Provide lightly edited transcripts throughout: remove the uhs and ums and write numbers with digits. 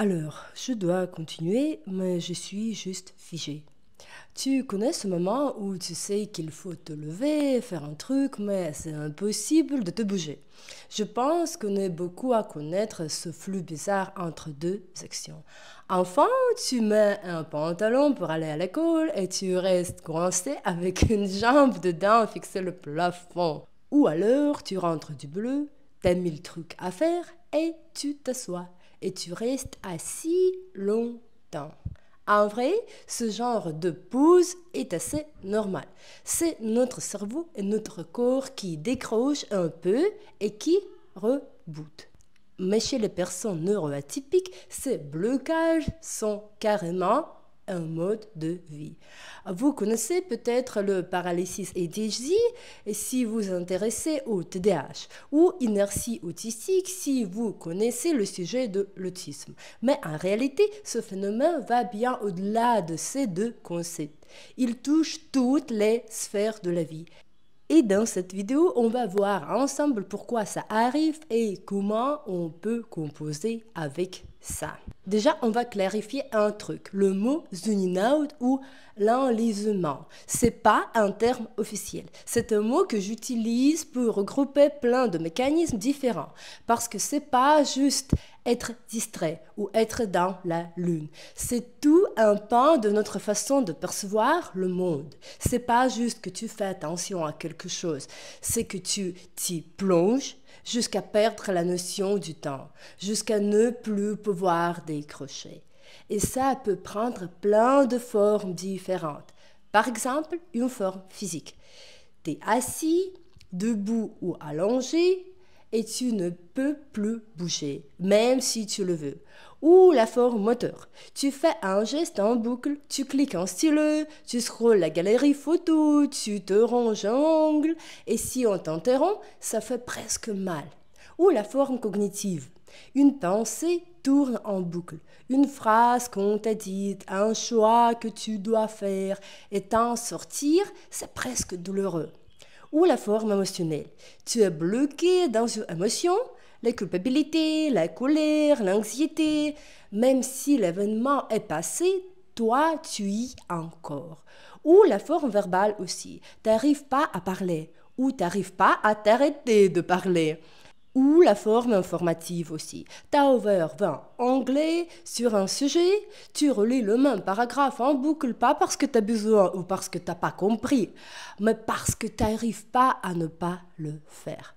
Alors, je dois continuer, mais je suis juste figée. Tu connais ce moment où tu sais qu'il faut te lever, faire un truc, mais c'est impossible de te bouger. Je pense qu'on est beaucoup à connaître ce flux bizarre entre deux sections. Enfin, tu mets un pantalon pour aller à l'école et tu restes coincé avec une jambe dedans fixée le plafond. Ou alors, tu rentres du boulot, t'as mille trucs à faire et tu t'assois. Et tu restes assis longtemps. En vrai, ce genre de pause est assez normal. C'est notre cerveau et notre corps qui décrochent un peu et qui rebootent. Mais chez les personnes neuroatypiques, ces blocages sont carrément un mode de vie. Vous connaissez peut-être le paralysis ADHD et si vous vous intéressez au TDAH ou inertie autistique si vous connaissez le sujet de l'autisme. Mais en réalité, ce phénomène va bien au-delà de ces deux concepts. Il touche toutes les sphères de la vie. Et dans cette vidéo, on va voir ensemble pourquoi ça arrive et comment on peut composer avec ça. Déjà, on va clarifier un truc. Le mot zoning out ou l'enlisement, c'est pas un terme officiel. C'est un mot que j'utilise pour regrouper plein de mécanismes différents. Parce que c'est pas juste être distrait ou être dans la lune. C'est tout un pan de notre façon de percevoir le monde. C'est pas juste que tu fais attention à quelque chose, c'est que tu t'y plonges jusqu'à perdre la notion du temps, jusqu'à ne plus pouvoir décrocher. Et ça peut prendre plein de formes différentes. Par exemple, une forme physique. Tu es assis, debout ou allongé, et tu ne peux plus bouger, même si tu le veux. Ou la forme moteur. Tu fais un geste en boucle, tu cliques en stylo, tu scrolles la galerie photo, tu te ronges un ongle, et si on t'interrompt, ça fait presque mal. Ou la forme cognitive. Une pensée tourne en boucle. Une phrase qu'on t'a dite, un choix que tu dois faire, et t'en sortir, c'est presque douloureux. Ou la forme émotionnelle. Tu es bloqué dans une émotion, la culpabilité, la colère, l'anxiété. Même si l'événement est passé, toi, tu y es encore. Ou la forme verbale aussi. Tu n'arrives pas à parler ou tu n'arrives pas à t'arrêter de parler. Ou la forme informative aussi. Tu as ouvert 20 onglets sur un sujet, tu relis le même paragraphe en boucle, pas parce que tu as besoin ou parce que tu n'as pas compris, mais parce que tu n'arrives pas à ne pas le faire.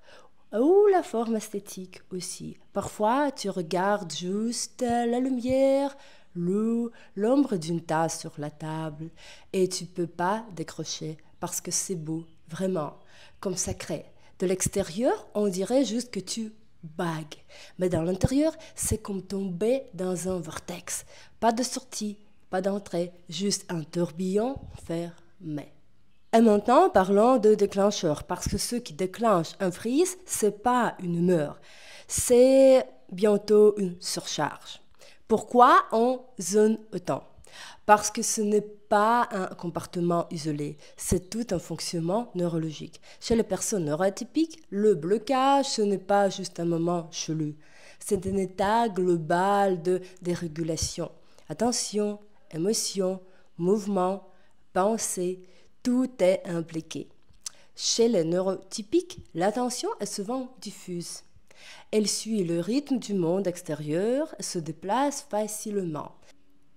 Ou la forme esthétique aussi. Parfois, tu regardes juste la lumière, l'eau, l'ombre d'une tasse sur la table et tu peux pas décrocher parce que c'est beau, vraiment, comme sacré. De l'extérieur, on dirait juste que tu bagues. Mais dans l'intérieur, c'est comme tomber dans un vortex. Pas de sortie, pas d'entrée, juste un tourbillon fermé. Et maintenant, parlons de déclencheurs, parce que ce qui déclenche un freeze, c'est pas une humeur, c'est bientôt une surcharge. Pourquoi on zone autant? Parce que ce n'est pas un comportement isolé, c'est tout un fonctionnement neurologique. Chez les personnes neuroatypiques, le blocage, ce n'est pas juste un moment chelou, c'est un état global de dérégulation. Attention, émotion, mouvement, pensée, tout est impliqué. Chez les neurotypiques, l'attention est souvent diffuse. Elle suit le rythme du monde extérieur et se déplace facilement.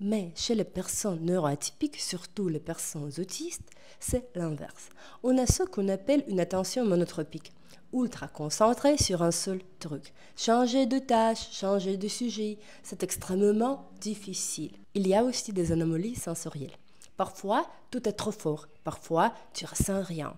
Mais chez les personnes neuroatypiques, surtout les personnes autistes, c'est l'inverse. On a ce qu'on appelle une attention monotropique, ultra concentrée sur un seul truc. Changer de tâche, changer de sujet, c'est extrêmement difficile. Il y a aussi des anomalies sensorielles. Parfois, tout est trop fort. Parfois, tu ressens rien.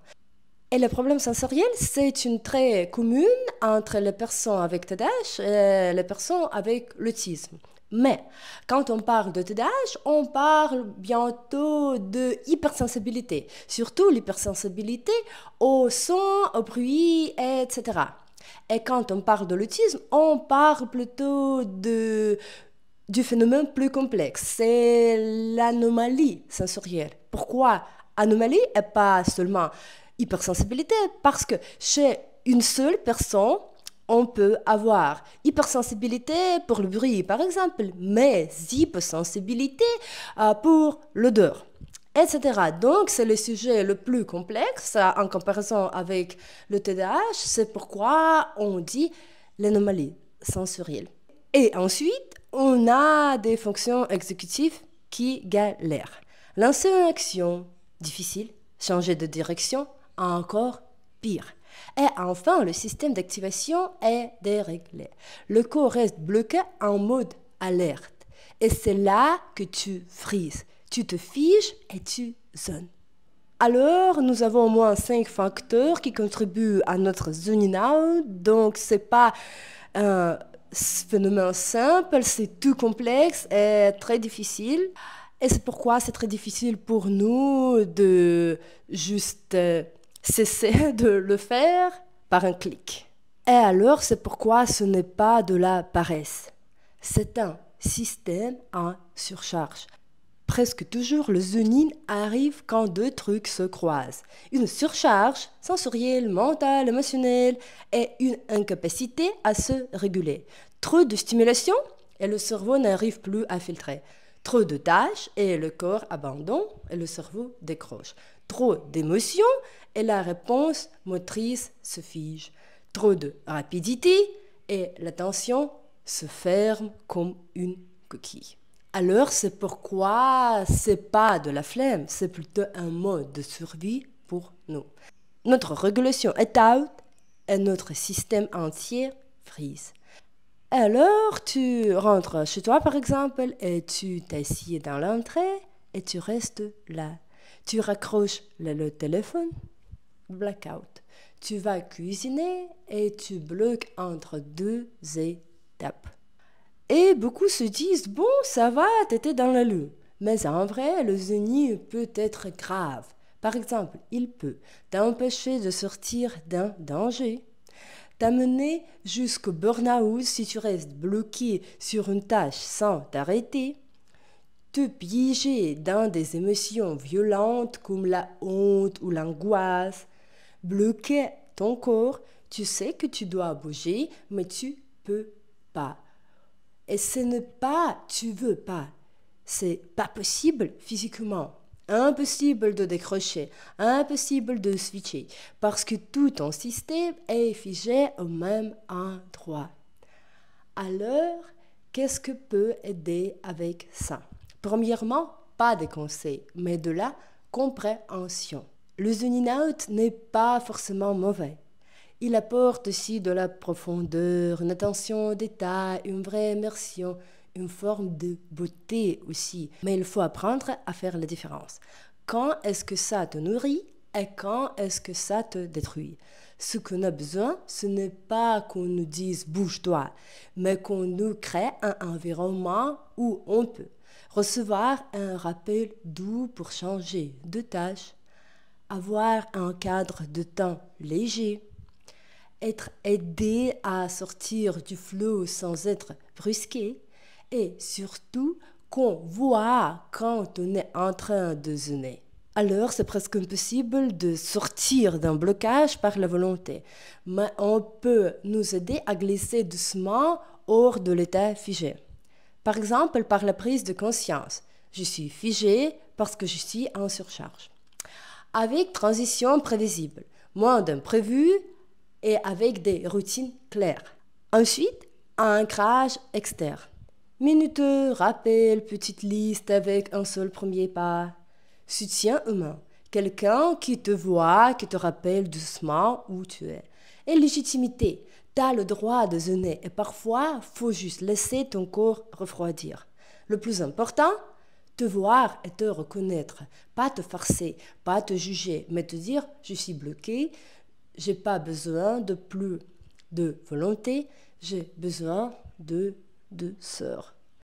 Et le problème sensoriel, c'est une trait commune entre les personnes avec TDAH et les personnes avec l'autisme. Mais quand on parle de TDAH, on parle bientôt de hypersensibilité, surtout l'hypersensibilité au son, au bruit, etc. Et quand on parle de l'autisme, on parle plutôt du phénomène plus complexe, c'est l'anomalie sensorielle. Pourquoi anomalie et pas seulement hypersensibilité? Parce que chez une seule personne, On peut avoir hypersensibilité pour le bruit, par exemple, mais hypersensibilité pour l'odeur, etc. Donc, c'est le sujet le plus complexe en comparaison avec le TDAH. C'est pourquoi on dit l'anomalie sensorielle. Et ensuite, on a des fonctions exécutives qui galèrent. Lancer une action difficile, changer de direction, encore pire. Et enfin, le système d'activation est déréglé. Le corps reste bloqué en mode alerte. Et c'est là que tu frises. Tu te figes et tu zones. Alors, nous avons au moins 5 facteurs qui contribuent à notre zoning out. Donc, ce n'est pas un phénomène simple, c'est tout complexe et très difficile. Et c'est pourquoi c'est très difficile pour nous de juste cesser de le faire par un clic. Et alors, c'est pourquoi ce n'est pas de la paresse. C'est un système en surcharge. Presque toujours, le zoning arrive quand deux trucs se croisent. Une surcharge sensorielle, mentale, émotionnelle et une incapacité à se réguler. Trop de stimulation et le cerveau n'arrive plus à filtrer. Trop de tâches et le corps abandonne et le cerveau décroche. Trop d'émotions et la réponse motrice se fige. Trop de rapidité et l'attention se ferme comme une coquille. Alors c'est pourquoi c'est pas de la flemme, c'est plutôt un mode de survie pour nous. Notre régulation est out et notre système entier freeze. Alors tu rentres chez toi par exemple et tu t'assieds dans l'entrée et tu restes là. Tu raccroches le téléphone, blackout. Tu vas cuisiner et tu bloques entre deux étapes. Et beaucoup se disent, bon, ça va, t'étais dans la lune. Mais en vrai, le zoning peut être grave. Par exemple, il peut t'empêcher de sortir d'un danger, t'amener jusqu'au burn-out si tu restes bloqué sur une tâche sans t'arrêter, te piéger dans des émotions violentes comme la honte ou l'angoisse, bloquer ton corps. Tu sais que tu dois bouger, mais tu peux pas. Et ce n'est pas tu veux pas, c'est pas possible physiquement, impossible de décrocher, impossible de switcher, parce que tout ton système est figé au même endroit. Alors, qu'est-ce que peut aider avec ça? Premièrement, pas de conseils, mais de la compréhension. Le zoning out n'est pas forcément mauvais. Il apporte aussi de la profondeur, une attention au détail, une vraie immersion, une forme de beauté aussi. Mais il faut apprendre à faire la différence. Quand est-ce que ça te nourrit et quand est-ce que ça te détruit? Ce qu'on a besoin, ce n'est pas qu'on nous dise « bouge-toi », mais qu'on nous crée un environnement où on peut recevoir un rappel doux pour changer de tâche, avoir un cadre de temps léger, être aidé à sortir du flot sans être brusqué et surtout qu'on voit quand on est en train de zoner. Alors c'est presque impossible de sortir d'un blocage par la volonté, mais on peut nous aider à glisser doucement hors de l'état figé. Par exemple, par la prise de conscience. Je suis figé parce que je suis en surcharge. Avec transition prévisible, moins d'imprévus, et avec des routines claires. Ensuite, un ancrage externe. Minuteur, rappel, petite liste avec un seul premier pas. Soutien humain. Quelqu'un qui te voit, qui te rappelle doucement où tu es. Et légitimité. Tu as le droit de zoner et parfois, il faut juste laisser ton corps refroidir. Le plus important, te voir et te reconnaître. Pas te farcer, pas te juger, mais te dire « je suis bloqué ». J'ai pas besoin de plus de volonté, j'ai besoin de douceur.